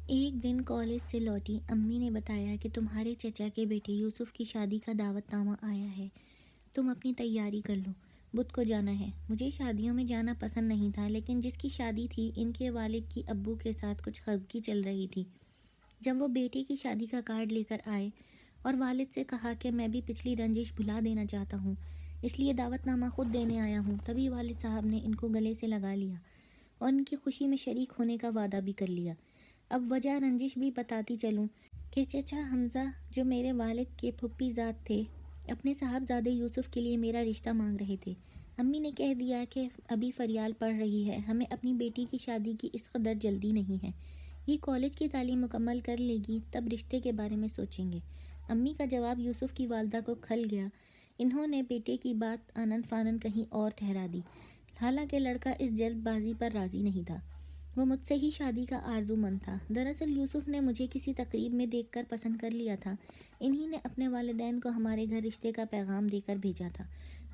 ایک دن کالج سے لوٹی امی نے بتایا کہ تمہارے چچا کے بیٹے یوسف کی شادی کا دعوت نامہ آیا ہے، تم اپنی تیاری کر لو، بدھ کو جانا ہے۔ مجھے شادیوں میں جانا پسند نہیں تھا، لیکن جس کی شادی تھی ان کے والد کی ابو کے ساتھ کچھ خفگی چل رہی تھی۔ جب وہ بیٹے کی شادی کا کارڈ لے کر آئے اور والد سے کہا کہ میں بھی پچھلی رنجش بھلا دینا چاہتا ہوں، اس لیے دعوت نامہ خود دینے آیا ہوں، تبھی والد صاحب نے ان کو گلے سے لگا لیا اور ان کی خوشی میں شریک ہونے کا وعدہ بھی کر لیا۔ اب وجہ رنجش بھی بتاتی چلوں کہ چچا حمزہ جو میرے والد کے پھپھی زاد تھے، اپنے صاحبزادے یوسف کے لیے میرا رشتہ مانگ رہے تھے۔ امی نے کہہ دیا کہ ابھی فریال پڑھ رہی ہے، ہمیں اپنی بیٹی کی شادی کی اس قدر جلدی نہیں ہے، یہ کالج کی تعلیم مکمل کر لے گی تب رشتے کے بارے میں سوچیں گے۔ امی کا جواب یوسف کی والدہ کو کھل گیا۔ انہوں نے بیٹے کی بات آنن فانن کہیں اور ٹھہرا دی، حالانکہ لڑکا اس جلد بازی پر راضی نہیں تھا، وہ مجھ سے ہی شادی کا آرزو مند تھا۔ دراصل یوسف نے مجھے کسی تقریب میں دیکھ کر پسند کر لیا تھا، انہی نے اپنے والدین کو ہمارے گھر رشتے کا پیغام دے کر بھیجا تھا۔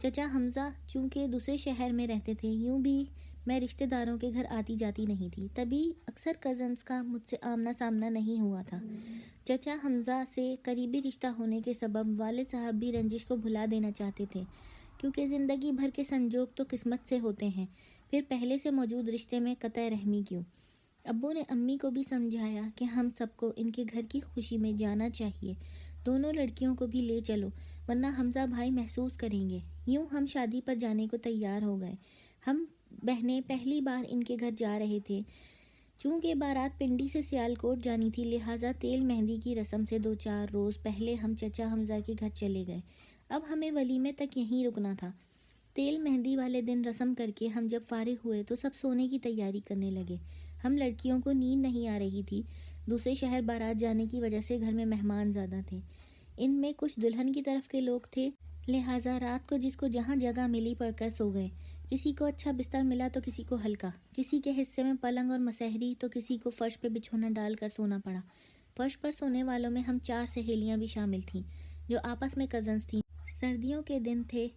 چچا حمزہ چونکہ دوسرے شہر میں رہتے تھے، یوں بھی میں رشتہ داروں کے گھر آتی جاتی نہیں تھی، تبھی اکثر کزنز کا مجھ سے آمنا سامنا نہیں ہوا تھا۔ چچا حمزہ سے قریبی رشتہ ہونے کے سبب والد صاحب بھی رنجش کو بھلا دینا چاہتے تھے، کیونکہ زندگی بھر کے سنجوگ تو قسمت سے ہوتے ہیں، پھر پہلے سے موجود رشتے میں قطع رحمی کیوں۔ ابو نے امی کو بھی سمجھایا کہ ہم سب کو ان کے گھر کی خوشی میں جانا چاہیے، دونوں لڑکیوں کو بھی لے چلو ورنہ حمزہ بھائی محسوس کریں گے۔ یوں ہم شادی پر جانے کو تیار ہو گئے۔ ہم بہنیں پہلی بار ان کے گھر جا رہے تھے، چونکہ بارات پنڈی سے سیالکوٹ جانی تھی، لہٰذا تیل مہندی کی رسم سے 2-4 روز پہلے ہم چچا حمزہ کے گھر چلے گئے۔ اب ہمیں ولیمے تک یہیں رکنا تھا۔ تیل مہندی والے دن رسم کر کے ہم جب فارغ ہوئے تو سب سونے کی تیاری کرنے لگے۔ ہم لڑکیوں کو نیند نہیں آ رہی تھی، دوسرے شہر بارات جانے کی وجہ سے گھر میں مہمان زیادہ تھے، ان میں کچھ دلہن کی طرف کے لوگ تھے، لہٰذا رات کو جس کو جہاں جگہ ملی پڑ کر سو گئے۔ کسی کو اچھا بستر ملا تو کسی کو ہلکا، کسی کے حصے میں پلنگ اور مسہری تو کسی کو فرش پہ بچھونا ڈال کر سونا پڑا۔ فرش پر سونے والوں میں ہم 4 سہیلیاں بھی شامل تھیں جو آپس میں کزنز تھیں۔ سردیوں کے دن تھے،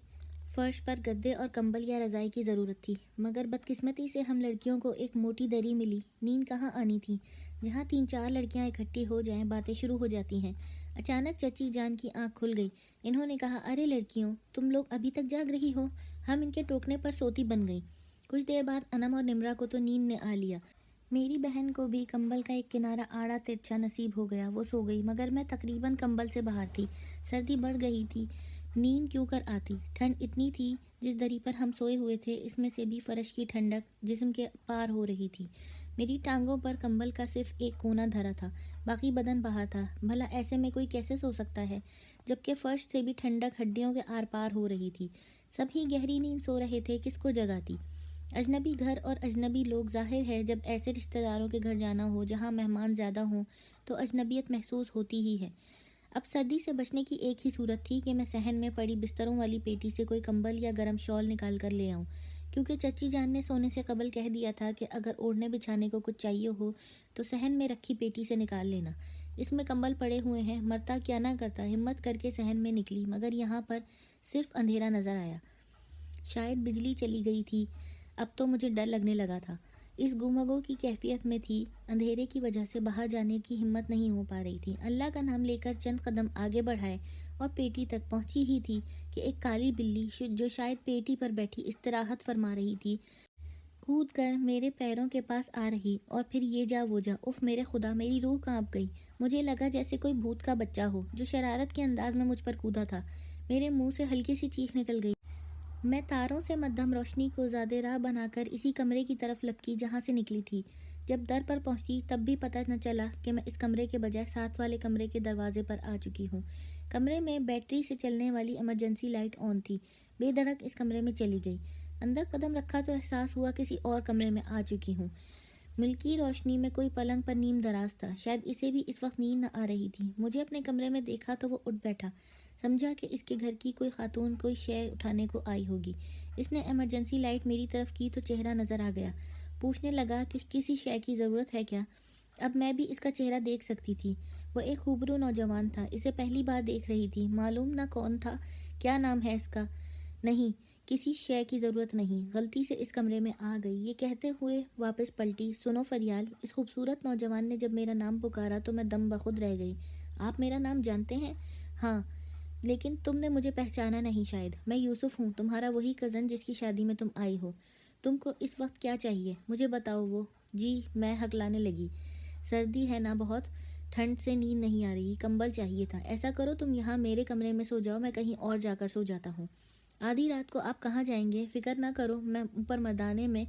فرش پر گدے اور کمبل یا رضائی کی ضرورت تھی، مگر بدقسمتی سے ہم لڑکیوں کو ایک موٹی دری ملی۔ نیند کہاں آنی تھی، جہاں 3-4 لڑکیاں اکٹھی ہو جائیں باتیں شروع ہو جاتی ہیں۔ اچانک چچی جان کی آنکھ کھل گئی، انہوں نے کہا، ارے لڑکیوں، تم لوگ ابھی تک جاگ رہی ہو؟ ہم ان کے ٹوکنے پر سوتی بن گئیں۔ کچھ دیر بعد انم اور نمرا کو تو نیند نے آ لیا، میری بہن کو بھی کمبل کا ایک کنارہ آڑا ترچھا نصیب ہو گیا، وہ سو گئی، مگر میں تقریباً کمبل سے باہر تھی۔ سردی بڑھ گئی تھی، نیند کیوں کر آتی، ٹھنڈ اتنی تھی، جس دری پر ہم سوئے ہوئے تھے اس میں سے بھی فرش کی ٹھنڈک جسم کے پار ہو رہی تھی۔ میری ٹانگوں پر کمبل کا صرف ایک کونا دھرا تھا، باقی بدن باہر تھا۔ بھلا ایسے میں کوئی کیسے سو سکتا ہے، جبکہ فرش سے بھی ٹھنڈک ہڈیوں کے آر پار ہو رہی تھی۔ سب ہی گہری نیند سو رہے تھے، کس کو جگاتی؟ اجنبی گھر اور اجنبی لوگ، ظاہر ہے جب ایسے رشتہ داروں کے گھر جانا ہو جہاں مہمان زیادہ ہوں تو اجنبیت محسوس ہوتی ہی ہے۔ اب سردی سے بچنے کی ایک ہی صورت تھی کہ میں صحن میں پڑی بستروں والی پیٹی سے کوئی کمبل یا گرم شال نکال کر لے آؤں، کیونکہ چچی جان نے سونے سے قبل کہہ دیا تھا کہ اگر اوڑھنے بچھانے کو کچھ چاہیے ہو تو صحن میں رکھی پیٹی سے نکال لینا، اس میں کمبل پڑے ہوئے ہیں۔ مرتا کیا نہ کرتا، ہمت کر کے صحن میں نکلی، مگر یہاں پر صرف اندھیرا نظر آیا، شاید بجلی چلی گئی تھی۔ اب تو مجھے ڈر لگنے لگا تھا، اس گمگو کی کیفیت میں تھی، اندھیرے کی وجہ سے باہر جانے کی ہمت نہیں ہو پا رہی تھی۔ اللہ کا نام لے کر چند قدم آگے بڑھائے اور پیٹی تک پہنچی ہی تھی کہ ایک کالی بلی جو شاید پیٹی پر بیٹھی استراحت فرما رہی تھی، کود کر میرے پیروں کے پاس آ رہی، اور پھر یہ جا وہ جا، اف میرے خدا، میری روح کانپ گئی۔ مجھے لگا جیسے کوئی بھوت کا بچہ ہو جو شرارت کے انداز میں مجھ پر کودا تھا۔ میرے منہ سے ہلکی سی چیخ نکل گئی۔ میں تاروں سے مدھم روشنی کو زیادہ راہ بنا کر اسی کمرے کی طرف لپکی جہاں سے نکلی تھی۔ جب در پر پہنچی تب بھی پتہ نہ چلا کہ میں اس کمرے کے بجائے ساتھ والے کمرے کے دروازے پر آ چکی ہوں۔ کمرے میں بیٹری سے چلنے والی ایمرجنسی لائٹ آن تھی، بے دھڑک اس کمرے میں چلی گئی۔ اندر قدم رکھا تو احساس ہوا کسی اور کمرے میں آ چکی ہوں۔ ملکی روشنی میں کوئی پلنگ پر نیم دراز تھا، شاید اسے بھی اس وقت نیند نہ آ رہی تھی۔ مجھے اپنے کمرے میں دیکھا تو وہ اٹھ بیٹھا، سمجھا کہ اس کے گھر کی کوئی خاتون کوئی شے اٹھانے کو آئی ہوگی۔ اس نے ایمرجنسی لائٹ میری طرف کی تو چہرہ نظر آ گیا، پوچھنے لگا کہ کسی شے کی ضرورت ہے کیا؟ اب میں بھی اس کا چہرہ دیکھ سکتی تھی، وہ ایک خوبرو نوجوان تھا، اسے پہلی بار دیکھ رہی تھی، معلوم نہ کون تھا، کیا نام ہے اس کا، نہیں کسی شے کی ضرورت نہیں، غلطی سے اس کمرے میں آ گئی۔ یہ کہتے ہوئے واپس پلٹی۔ سنو فریال، اس خوبصورت نوجوان نے جب میرا نام پکارا تو میں دم بخود رہ گئی۔ آپ میرا نام جانتے ہیں؟ ہاں، لیکن تم نے مجھے پہچانا نہیں شاید۔ میں یوسف ہوں، تمہارا وہی کزن جس کی شادی میں تم آئی ہو۔ تم کو اس وقت کیا چاہیے مجھے بتاؤ وہ۔ جی، میں ہکلانے لگی۔ سردی ہے نا بہت، ٹھنڈ سے نیند نہیں آ رہی، کمبل چاہیے تھا۔ ایسا کرو تم یہاں میرے کمرے میں سو جاؤ، میں کہیں اور جا کر سو جاتا ہوں۔ آدھی رات کو آپ کہاں جائیں گے؟ فکر نہ کرو، میں اوپر مردانے میں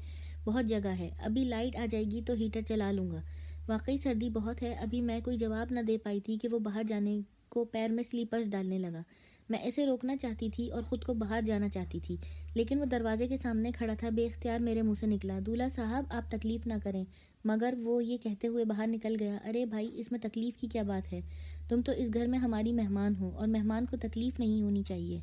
بہت جگہ ہے، ابھی لائٹ آ جائے گی تو ہیٹر چلا لوں گا۔ واقعی سردی بہت ہے۔ ابھی میں کوئی جواب نہ دے پائی تھی کہ وہ باہر جانے کو پیر میں سلیپرز ڈالنے لگا۔ میں اسے روکنا چاہتی تھی اور خود کو باہر جانا چاہتی تھی، لیکن وہ دروازے کے سامنے کھڑا تھا۔ بے اختیار میرے منہ سے نکلا، دولہا صاحب آپ تکلیف نہ کریں، مگر وہ یہ کہتے ہوئے باہر نکل گیا۔ ارے بھائی، اس میں تکلیف کی کیا بات ہے؟ تم تو اس گھر میں ہماری مہمان ہو اور مہمان کو تکلیف نہیں ہونی چاہیے۔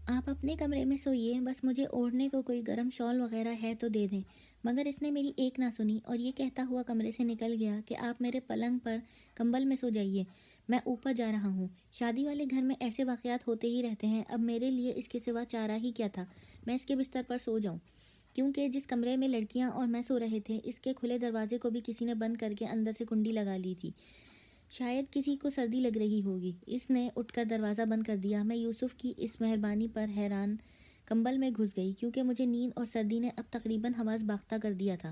آپ اپنے کمرے میں سوئیے، بس مجھے اوڑھنے کو کوئی گرم شال وغیرہ ہے تو دے دیں۔ مگر اس نے میری ایک نہ سنی اور یہ کہتا ہوا کمرے سے نکل گیا کہ آپ میرے پلنگ پر کمبل میں سو جائیے، میں اوپر جا رہا ہوں۔ شادی والے گھر میں ایسے واقعات ہوتے ہی رہتے ہیں، اب میرے لیے اس کے سوا چارہ ہی کیا تھا، میں اس کے بستر پر سو جاؤں، کیونکہ جس کمرے میں لڑکیاں اور میں سو رہے تھے اس کے کھلے دروازے کو بھی کسی نے بند کر کے اندر سے کنڈی لگا لی تھی۔ شاید کسی کو سردی لگ رہی ہوگی، اس نے اٹھ کر دروازہ بند کر دیا۔ میں یوسف کی اس مہربانی پر حیران کمبل میں گھس گئی، کیونکہ مجھے نیند اور سردی نے اب تقریباً حواس باختہ کر دیا تھا۔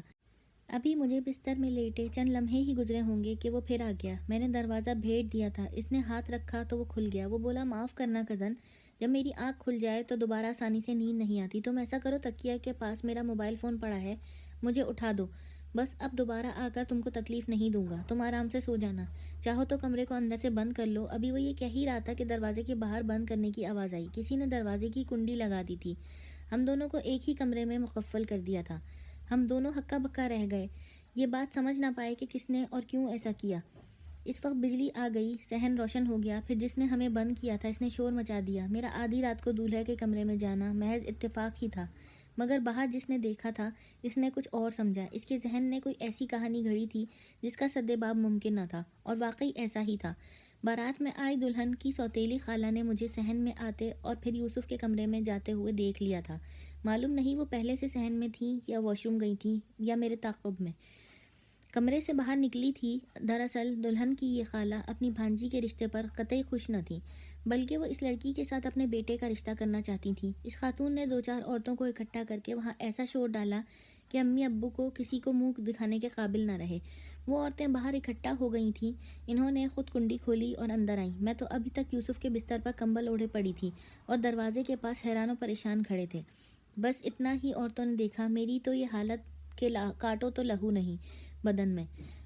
ابھی مجھے بستر میں لیٹے چند لمحے ہی گزرے ہوں گے کہ وہ پھر آ گیا۔ میں نے دروازہ بھیج دیا تھا، اس نے ہاتھ رکھا تو وہ کھل گیا۔ وہ بولا، معاف کرنا کزن، جب میری آنکھ کھل جائے تو دوبارہ آسانی سے نیند نہیں آتی۔ تم ایسا کرو، تکیہ کے پاس میرا موبائل فون پڑا ہے، مجھے اٹھا دو، بس اب دوبارہ آ کر تم کو تکلیف نہیں دوں گا، تم آرام سے سو جانا، چاہو تو کمرے کو اندر سے بند کر لو۔ ابھی وہ یہ کہہ ہی رہا تھا کہ دروازے کے باہر بند کرنے کی آواز آئی، کسی نے دروازے کی کنڈی لگا دی تھی۔ ہم دونوں کو ایک ہی کمرے میں مقفل کر دیا تھا، ہم دونوں ہکا بکا رہ گئے، یہ بات سمجھ نہ پائے کہ کس نے اور کیوں ایسا کیا۔ اس وقت بجلی آ گئی، صحن روشن ہو گیا، پھر جس نے ہمیں بند کیا تھا اس نے شور مچا دیا۔ میرا آدھی رات کو دولہے کے کمرے میں جانا محض اتفاق ہی تھا، مگر باہر جس نے دیکھا تھا اس نے کچھ اور سمجھا، اس کے ذہن نے کوئی ایسی کہانی گھڑی تھی جس کا سدباب ممکن نہ تھا، اور واقعی ایسا ہی تھا۔ بارات میں آئی دلہن کی سوتیلی خالہ نے مجھے صحن میں آتے اور پھر یوسف کے کمرے میں جاتے ہوئے دیکھ لیا تھا۔ معلوم نہیں وہ پہلے سے صحن میں تھیں یا واش روم گئی تھیں یا میرے تعاقب میں کمرے سے باہر نکلی تھی۔ دراصل دلہن کی یہ خالہ اپنی بھانجی کے رشتے پر قطعی خوش نہ تھی، بلکہ وہ اس لڑکی کے ساتھ اپنے بیٹے کا رشتہ کرنا چاہتی تھیں۔ اس خاتون نے 2-4 عورتوں کو اکٹھا کر کے وہاں ایسا شور ڈالا کہ امی ابو کو کسی کو منہ دکھانے کے قابل نہ رہے۔ وہ عورتیں باہر اکٹھا ہو گئی تھیں، انہوں نے خود کنڈی کھولی اور اندر آئیں۔ میں تو ابھی تک یوسف کے بستر پر کمبل اوڑھے پڑی تھی اور دروازے کے پاس حیران و پریشان کھڑے تھے۔ بس اتنا ہی عورتوں نے دیکھا، میری تو یہ حالت کہ کاٹو تو لہو نہیں بدن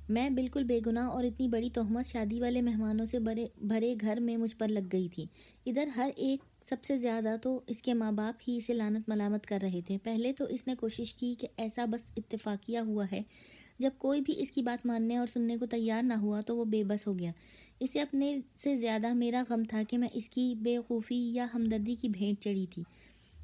میں بالکل بے گناہ، اور اتنی بڑی تہمت شادی والے مہمانوں سے بھرے گھر میں مجھ پر لگ گئی تھی۔ ادھر ہر ایک، سب سے زیادہ تو اس کے ماں باپ ہی اسے لعنت ملامت کر رہے تھے۔ پہلے تو اس نے کوشش کی کہ ایسا بس اتفاقیہ ہوا ہے، جب کوئی بھی اس کی بات ماننے اور سننے کو تیار نہ ہوا تو وہ بے بس ہو گیا۔ اسے اپنے سے زیادہ میرا غم تھا کہ میں اس کی بے وقوفی یا ہمدردی کی بھینٹ چڑھی تھی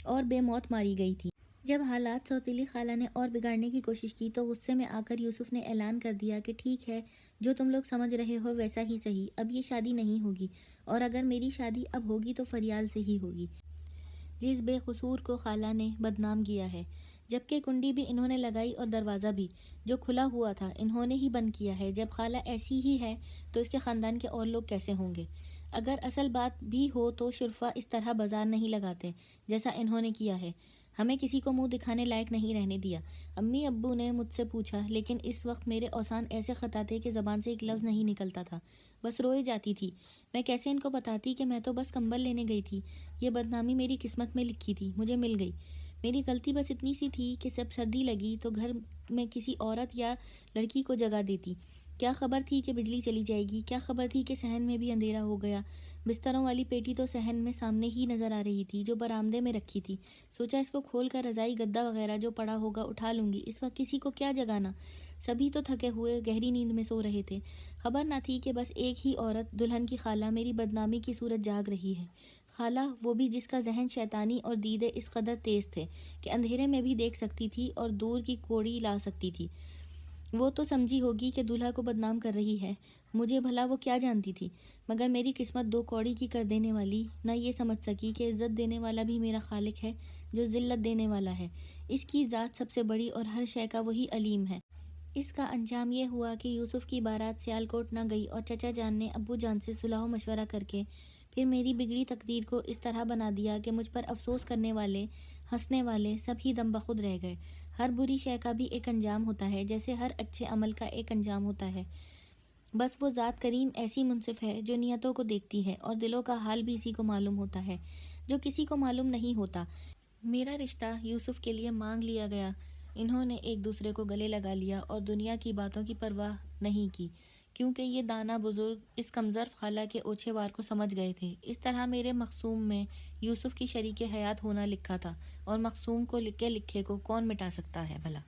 اور بے موت ماری گئی تھی۔ جب حالات سوتیلی خالہ نے اور بگاڑنے کی کوشش کی تو غصے میں آ کر یوسف نے اعلان کر دیا کہ ٹھیک ہے، جو تم لوگ سمجھ رہے ہو ویسا ہی صحیح، اب یہ شادی نہیں ہوگی، اور اگر میری شادی اب ہوگی تو فریال سے ہی ہوگی، جس بے قصور کو خالہ نے بدنام کیا ہے۔ جبکہ کنڈی بھی انہوں نے لگائی اور دروازہ بھی، جو کھلا ہوا تھا، انہوں نے ہی بند کیا ہے۔ جب خالہ ایسی ہی ہے تو اس کے خاندان کے اور لوگ کیسے ہوں گے؟ اگر اصل بات بھی ہو تو شرفا اس طرح بازار نہیں لگاتے جیسا انہوں نے کیا ہے، ہمیں کسی کو منہ دکھانے لائق نہیں رہنے دیا۔ امی ابو نے مجھ سے پوچھا، لیکن اس وقت میرے اوسان ایسے خطاتے کہ زبان سے ایک لفظ نہیں نکلتا تھا، بس روئے جاتی تھی۔ میں کیسے ان کو بتاتی کہ میں تو بس کمبل لینے گئی تھی، یہ بدنامی میری قسمت میں لکھی تھی، مجھے مل گئی۔ میری غلطی بس اتنی سی تھی کہ جب سردی لگی تو گھر میں کسی عورت یا لڑکی کو جگہ دیتی۔ کیا خبر تھی کہ بجلی چلی جائے گی؟ کیا خبر تھی کہ صحن میں بھی اندھیرا ہو گیا؟ بستروں والی پیٹی تو صحن میں سامنے ہی نظر آ رہی تھی، جو برآمدے میں رکھی تھی۔ سوچا اس کو کھول کر رضائی گدا وغیرہ جو پڑا ہوگا اٹھا لوں گی، اس وقت کسی کو کیا جگانا، سبھی تو تھکے ہوئے گہری نیند میں سو رہے تھے۔ خبر نہ تھی کہ بس ایک ہی عورت، دلہن کی خالہ، میری بدنامی کی صورت جاگ رہی ہے۔ خالہ، وہ بھی جس کا ذہن شیطانی اور دیدے اس قدر تیز تھے کہ اندھیرے میں بھی دیکھ سکتی تھی اور دور کی کوڑی لا سکتی تھی۔ وہ تو سمجھی ہوگی کہ دولہا کو بدنام کر رہی ہے، مجھے بھلا وہ کیا جانتی تھی، مگر میری قسمت 2 کوڑی کی کر دینے والی، نہ یہ سمجھ سکی کہ عزت دینے والا بھی میرا خالق ہے، جو ذلت دینے والا ہے۔ اس کی ذات سب سے بڑی اور ہر شے کا وہی علیم ہے۔ اس کا انجام یہ ہوا کہ یوسف کی بارات سیالکوٹ نہ گئی اور چچا جان نے ابو جان سے صلح و مشورہ کر کے پھر میری بگڑی تقدیر کو اس طرح بنا دیا کہ مجھ پر افسوس کرنے والے، ہنسنے والے سب ہی دم بخود رہ گئے۔ ہر بری شے کا بھی ایک انجام ہوتا ہے، جیسے ہر اچھے عمل کا ایک انجام ہوتا ہے۔ بس وہ ذات کریم ایسی منصف ہے جو نیتوں کو دیکھتی ہے، اور دلوں کا حال بھی اسی کو معلوم ہوتا ہے جو کسی کو معلوم نہیں ہوتا۔ میرا رشتہ یوسف کے لیے مانگ لیا گیا۔ انہوں نے ایک دوسرے کو گلے لگا لیا اور دنیا کی باتوں کی پرواہ نہیں کی، کیونکہ یہ دانا بزرگ اس کمظرف خالہ کے اوچھے وار کو سمجھ گئے تھے۔ اس طرح میرے مقسوم میں یوسف کی شریک حیات ہونا لکھا تھا، اور مقسوم کو لکھے کو کون مٹا سکتا ہے بھلا۔